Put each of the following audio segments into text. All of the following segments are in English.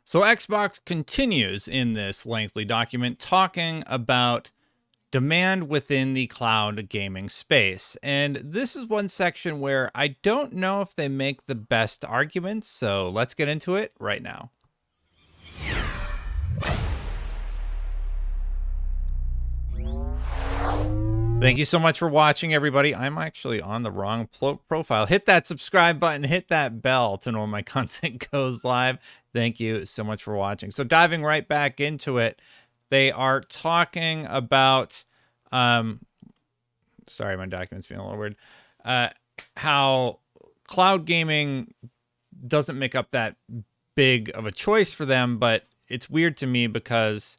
So Xbox continues in this lengthy document talking about demand within the cloud gaming space. And this is one section where I don't know if they make the best arguments. So let's get into it right now. Thank you so much for watching, everybody. I'm actually on the wrong profile. Hit that subscribe button, hit that bell to know when my content goes live. Thank you so much for watching. So diving right back into it, they are talking about, sorry, my document's being a little weird, how cloud gaming doesn't make up that big of a choice for them, but it's weird to me because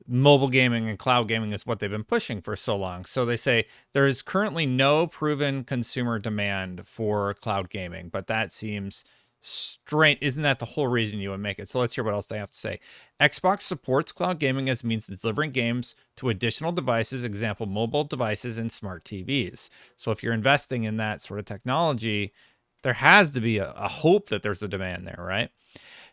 mobile gaming and cloud gaming is what they've been pushing for so long. So they say there is currently no proven consumer demand for cloud gaming, but that seems strange. Isn't that the whole reason you would make it? So let's hear what else they have to say. Xbox supports cloud gaming as means of delivering games to additional devices, example, mobile devices and smart TVs. So if you're investing in that sort of technology, there has to be a hope that there's a demand there, right?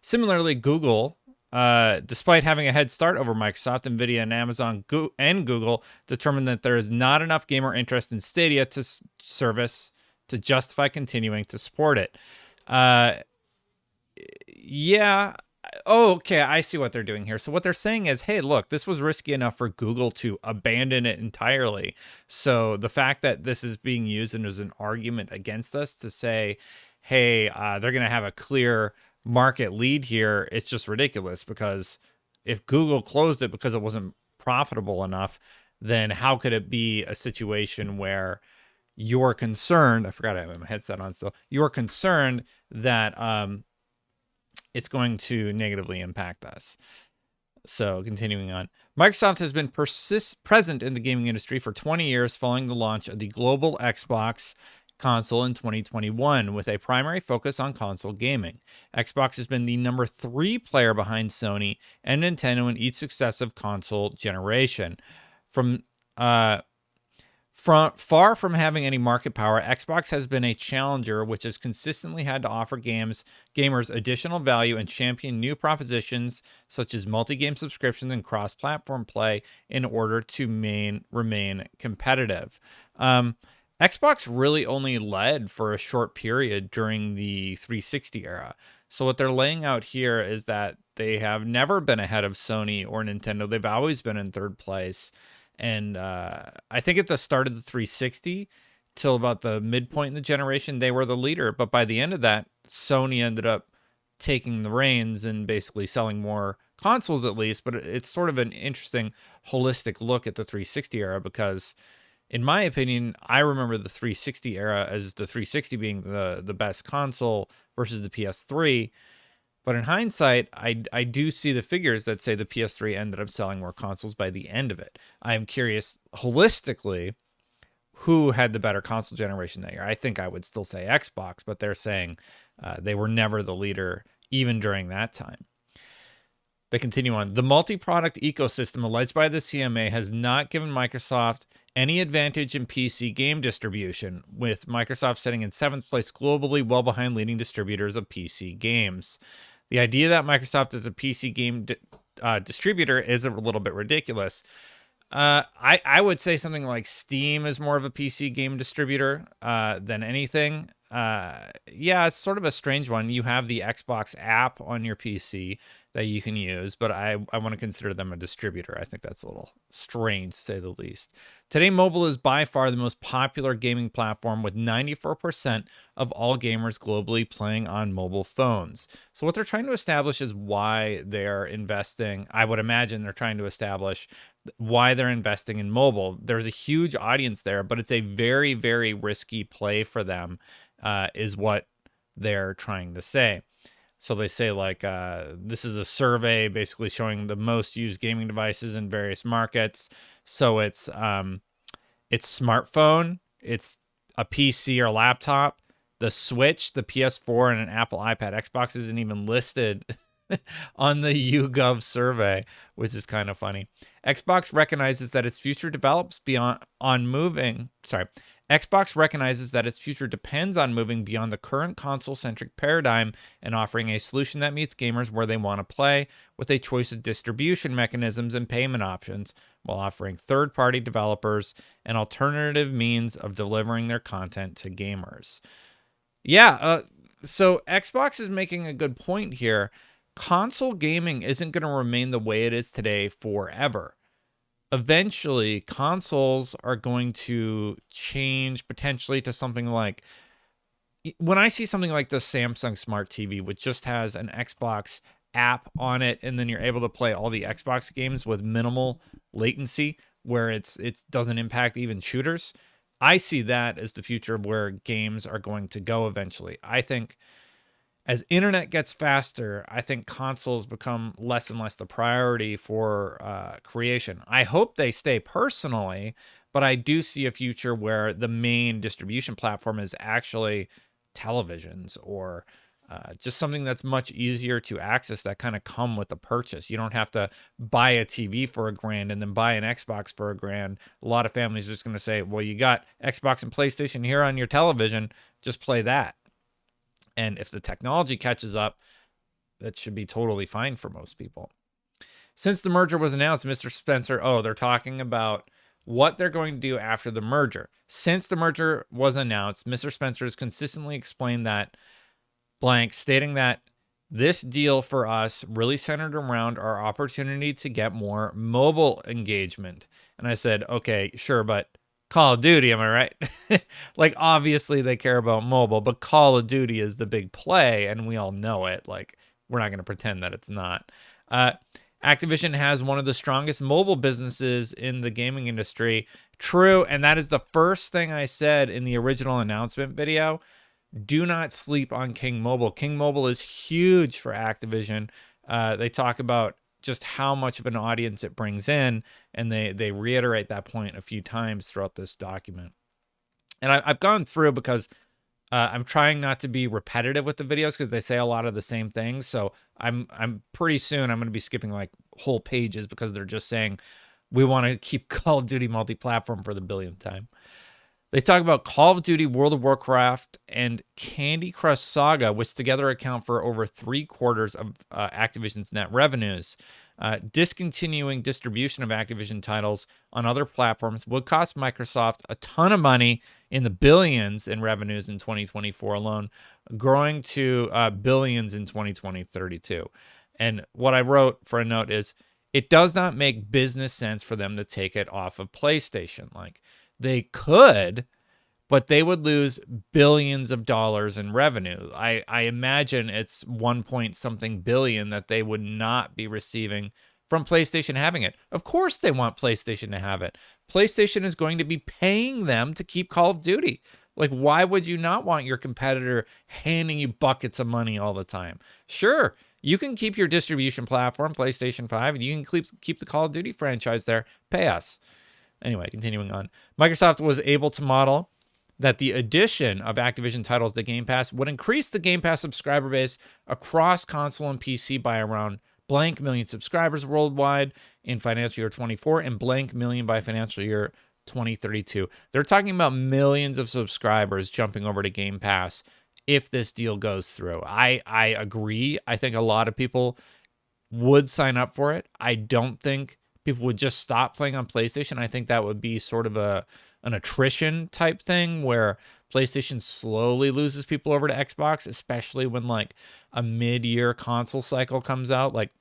Similarly, Google, despite having a head start over Microsoft, Nvidia, and Amazon and Google, determined that there is not enough gamer interest in Stadia to service to justify continuing to support it. Yeah. Oh, okay. I see what they're doing here. So what they're saying is, hey, look, this was risky enough for Google to abandon it entirely. So the fact that this is being used and as an argument against us to say, hey, they're going to have a clear market lead here, it's just ridiculous, because if Google closed it because it wasn't profitable enough, then how could it be a situation where you're concerned, I forgot I have my headset on still, you're concerned that it's going to negatively impact us. So continuing on, Microsoft has been present in the gaming industry for 20 years following the launch of the global Xbox console in 2021 with a primary focus on console gaming. Xbox has been the number 3 player behind Sony and Nintendo in each successive console generation. Far from having any market power, Xbox has been a challenger which has consistently had to offer gamers additional value and champion new propositions such as multi-game subscriptions and cross-platform play in order to remain competitive. Xbox really only led for a short period during the 360 era. So what they're laying out here is that they have never been ahead of Sony or Nintendo. They've always been in third place. And I think at the start of the 360, till about the midpoint in the generation, they were the leader. But by the end of that, Sony ended up taking the reins and basically selling more consoles at least. But it's sort of an interesting holistic look at the 360 era because, in my opinion, I remember the 360 era as the 360 being the best console versus the PS3. But in hindsight, I do see the figures that say the PS3 ended up selling more consoles by the end of it. I'm curious, holistically, who had the better console generation that year? I think I would still say Xbox, but they're saying they were never the leader even during that time. They continue on. The multi-product ecosystem alleged by the CMA has not given Microsoft any advantage in PC game distribution, with Microsoft sitting in 7th place globally, well behind leading distributors of PC games. The idea that Microsoft is a PC game distributor is a little bit ridiculous. I would say something like Steam is more of a PC game distributor than anything. Yeah, it's sort of a strange one. You have the Xbox app on your PC that you can use, but I want to consider them a distributor. I think that's a little strange, to say the least. Today, mobile is by far the most popular gaming platform, with 94% of all gamers globally playing on mobile phones. So what they're trying to establish is why they're investing. I would imagine they're trying to establish why they're investing in mobile. There's a huge audience there, but it's a very, very risky play for them, is what they're trying to say. So they say, like, this is a survey basically showing the most used gaming devices in various markets. So it's smartphone, it's a PC or laptop, the Switch, the PS4, and an Apple iPad. Xbox isn't even listed on the YouGov survey, which is kind of funny. Xbox recognizes that its future develops beyond on moving. Sorry. Xbox recognizes that its future depends on moving beyond the current console-centric paradigm and offering a solution that meets gamers where they want to play, with a choice of distribution mechanisms and payment options, while offering third-party developers an alternative means of delivering their content to gamers. Yeah, so Xbox is making a good point here. Console gaming isn't going to remain the way it is today forever. Eventually, consoles are going to change potentially to something like, when I see something like the Samsung Smart TV, which just has an Xbox app on it, and then you're able to play all the Xbox games with minimal latency, where it doesn't impact even shooters. I see that as the future of where games are going to go eventually. I think as internet gets faster, I think consoles become less and less the priority for creation. I hope they stay personally, but I do see a future where the main distribution platform is actually televisions, or just something that's much easier to access that kind of come with the purchase. You don't have to buy a TV for $1,000 and then buy an Xbox for $1,000. A lot of families are just going to say, well, you got Xbox and PlayStation here on your television, just play that. And if the technology catches up, that should be totally fine for most people. Since the merger was announced, Mr. Spencer, they're talking about what they're going to do after the merger. Since the merger was announced, Mr. Spencer has consistently explained that blank, stating that this deal for us really centered around our opportunity to get more mobile engagement. And I said, okay, sure, but Call of Duty, am I right? Like, obviously they care about mobile, but Call of Duty is the big play, and we all know it. Like, we're not going to pretend that it's not. Activision has one of the strongest mobile businesses in the gaming industry. True, and that is the first thing I said in the original announcement video. Do not sleep on King Mobile. King Mobile is huge for Activision. They talk about just how much of an audience it brings in, and they reiterate that point a few times throughout this document. And I've gone through because I'm trying not to be repetitive with the videos because they say a lot of the same things. So I'm pretty soon I'm going to be skipping like whole pages because they're just saying we want to keep Call of Duty multi-platform for the billionth time. They talk about Call of Duty, World of Warcraft, and Candy Crush Saga, which together account for over 3/4 of Activision's net revenues. Discontinuing distribution of Activision titles on other platforms would cost Microsoft a ton of money, in the billions in revenues in 2024 alone, growing to billions in 2032. And what I wrote for a note is, it does not make business sense for them to take it off of PlayStation. Like, they could, but they would lose billions of dollars in revenue. I imagine it's 1 point something billion that they would not be receiving from PlayStation having it. Of course they want PlayStation to have it. PlayStation is going to be paying them to keep Call of Duty. Like, why would you not want your competitor handing you buckets of money all the time? Sure, you can keep your distribution platform, PlayStation 5, and you can keep the Call of Duty franchise there. Pay us. Anyway, continuing on. Microsoft was able to model that the addition of Activision titles to Game Pass would increase the Game Pass subscriber base across console and PC by around blank million subscribers worldwide in financial year 24 and blank million by financial year 2032. They're talking about millions of subscribers jumping over to Game Pass if this deal goes through. I agree. I think a lot of people would sign up for it. I don't think people would just stop playing on PlayStation. I think that would be sort of an attrition type thing where PlayStation slowly loses people over to Xbox, especially when like a mid-year console cycle comes out. Like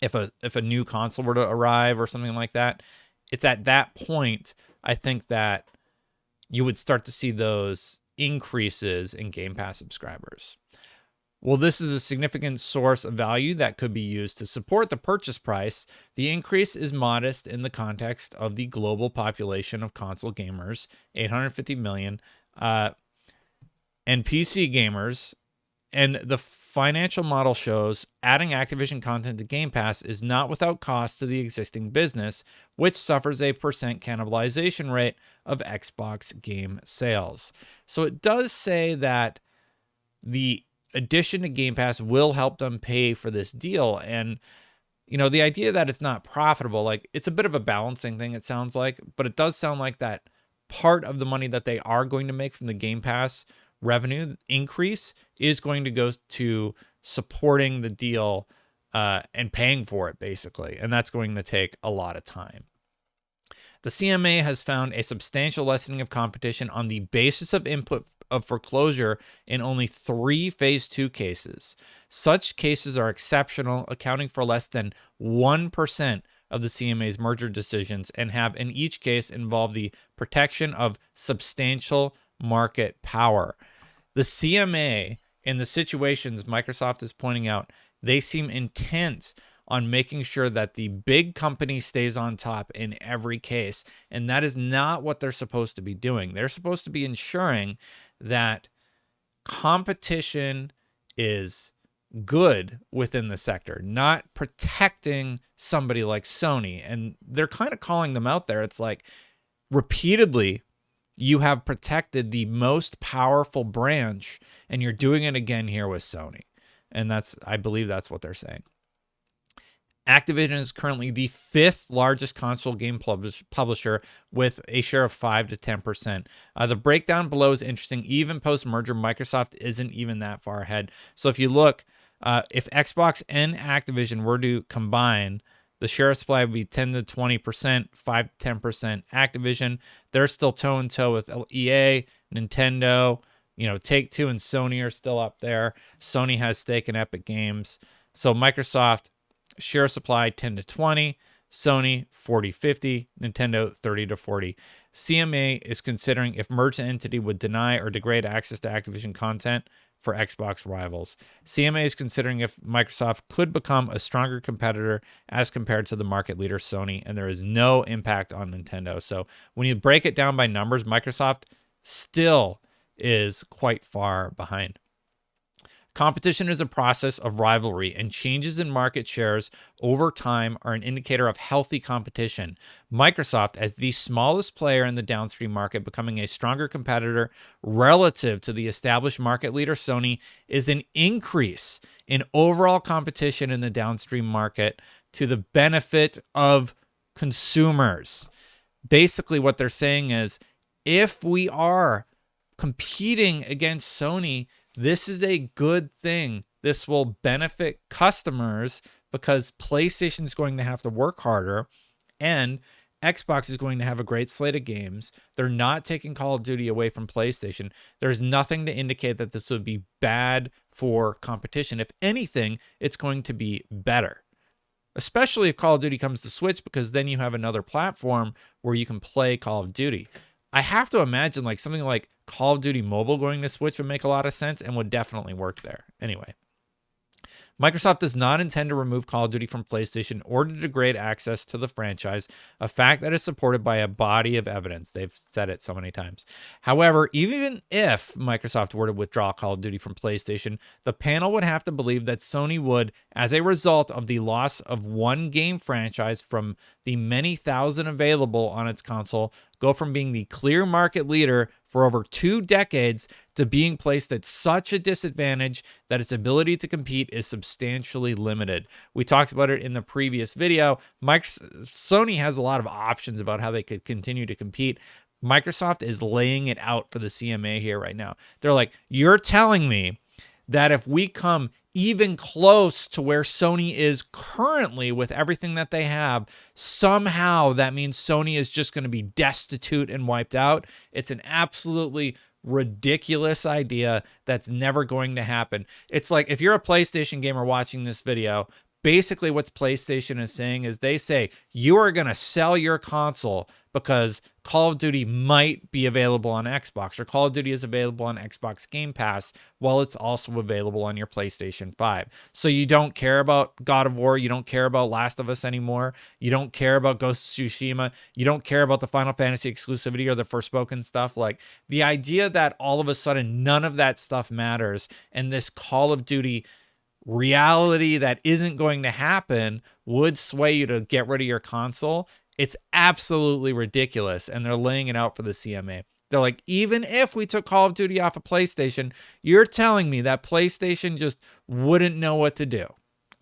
if a new console were to arrive or something like that, it's at that point I think that you would start to see those increases in Game Pass subscribers. Well, this is a significant source of value that could be used to support the purchase price. The increase is modest in the context of the global population of console gamers, 850 million, and PC gamers. And the financial model shows adding Activision content to Game Pass is not without cost to the existing business, which suffers a percent cannibalization rate of Xbox game sales. So it does say that the addition to Game Pass will help them pay for this deal. And, you know, the idea that it's not profitable, like, it's a bit of a balancing thing, it sounds like, but it does sound like that part of the money that they are going to make from the Game Pass revenue increase is going to go to supporting the deal and paying for it, basically. And that's going to take a lot of time. The CMA has found a substantial lessening of competition on the basis of input of foreclosure in only 3 Phase 2 cases. Such cases are exceptional, accounting for less than 1% of the CMA's merger decisions, and have in each case involved the protection of substantial market power. The CMA, in the situations Microsoft is pointing out, they seem intent on making sure that the big company stays on top in every case. And that is not what they're supposed to be doing. They're supposed to be ensuring that competition is good within the sector, not protecting somebody like Sony. And they're kind of calling them out there. It's like, repeatedly, you have protected the most powerful branch, and you're doing it again here with Sony. And I believe that's what they're saying. Activision is currently the 5th largest console game publisher with a share of 5 to 10%. The breakdown below is interesting. Even post-merger, Microsoft isn't even that far ahead. So if you look, if Xbox and Activision were to combine, the share of supply would be 10 to 20%, 5 to 10%. Activision, they're still toe-in-toe with EA, Nintendo, Take-Two and Sony are still up there. Sony has stake in Epic Games. So Microsoft, share of supply 10 to 20, Sony 40-50, Nintendo 30 to 40. CMA is considering if merged entity would deny or degrade access to Activision content for Xbox rivals. CMA is considering if Microsoft could become a stronger competitor as compared to the market leader Sony, and there is no impact on Nintendo. So when you break it down by numbers, Microsoft still is quite far behind. Competition is a process of rivalry, and changes in market shares over time are an indicator of healthy competition. Microsoft, as the smallest player in the downstream market, becoming a stronger competitor relative to the established market leader Sony, is an increase in overall competition in the downstream market to the benefit of consumers. Basically, what they're saying is, if we are competing against Sony, this is a good thing. This will benefit customers because PlayStation is going to have to work harder and Xbox is going to have a great slate of games. They're not taking Call of Duty away from PlayStation. There's nothing to indicate that this would be bad for competition. If anything, it's going to be better, especially if Call of Duty comes to Switch, because then you have another platform where you can play Call of Duty. I have to imagine like something like Call of Duty Mobile going to Switch would make a lot of sense and would definitely work there. Anyway, Microsoft does not intend to remove Call of Duty from PlayStation or to degrade access to the franchise, a fact that is supported by a body of evidence. They've said it so many times. However, even if Microsoft were to withdraw Call of Duty from PlayStation, the panel would have to believe that Sony would, as a result of the loss of one game franchise from the many thousand available on its console, go from being the clear market leader for over 2 decades to being placed at such a disadvantage that its ability to compete is substantially limited. We talked about it in the previous video. Sony has a lot of options about how they could continue to compete. Microsoft is laying it out for the CMA here right now. They're like, you're telling me that if we come even close to where Sony is currently with everything that they have, somehow that means Sony is just going to be destitute and wiped out. It's an absolutely ridiculous idea that's never going to happen. It's like if you're a PlayStation gamer watching this video, basically what PlayStation is saying is they say you are going to sell your console because Call of Duty might be available on Xbox, or Call of Duty is available on Xbox Game Pass while it's also available on your PlayStation 5. So you don't care about God of War, you don't care about Last of Us anymore, you don't care about Ghost of Tsushima, you don't care about the Final Fantasy exclusivity or the Forspoken stuff. Like the idea that all of a sudden none of that stuff matters and this Call of Duty reality that isn't going to happen would sway you to get rid of your console. It's absolutely ridiculous, and they're laying it out for the CMA. They're like, even if we took Call of Duty off of PlayStation, you're telling me that PlayStation just wouldn't know what to do.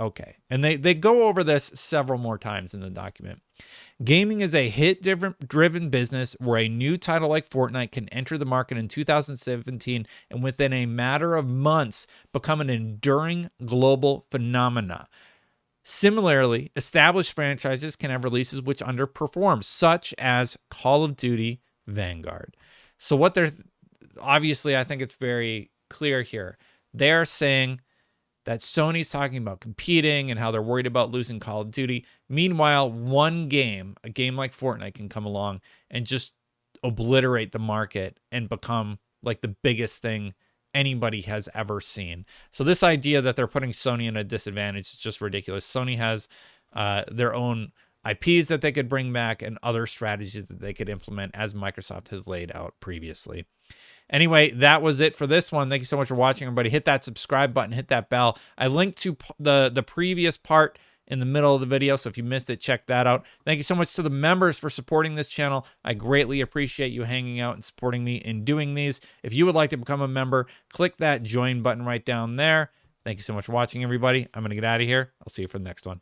Okay. And they go over this several more times in the document. Gaming is a hit-driven business where a new title like Fortnite can enter the market in 2017 and within a matter of months become an enduring global phenomena. Similarly, established franchises can have releases which underperform, such as Call of Duty Vanguard. So what they're obviously, I think it's very clear here. They're saying that Sony's talking about competing and how they're worried about losing Call of Duty. Meanwhile, one game, a game like Fortnite, can come along and just obliterate the market and become like the biggest thing anybody has ever seen. So this idea that they're putting Sony in a disadvantage is just ridiculous. Sony has their own IPs that they could bring back and other strategies that they could implement, as Microsoft has laid out previously. Anyway, that was it for this one. Thank you so much for watching, everybody. Hit that subscribe button, hit that bell. I linked to the previous part in the middle of the video, so if you missed it, check that out. Thank you so much to the members for supporting this channel. I greatly appreciate you hanging out and supporting me in doing these. If you would like to become a member, click that join button right down there. Thank you so much for watching, everybody. I'm going to get out of here. I'll see you for the next one.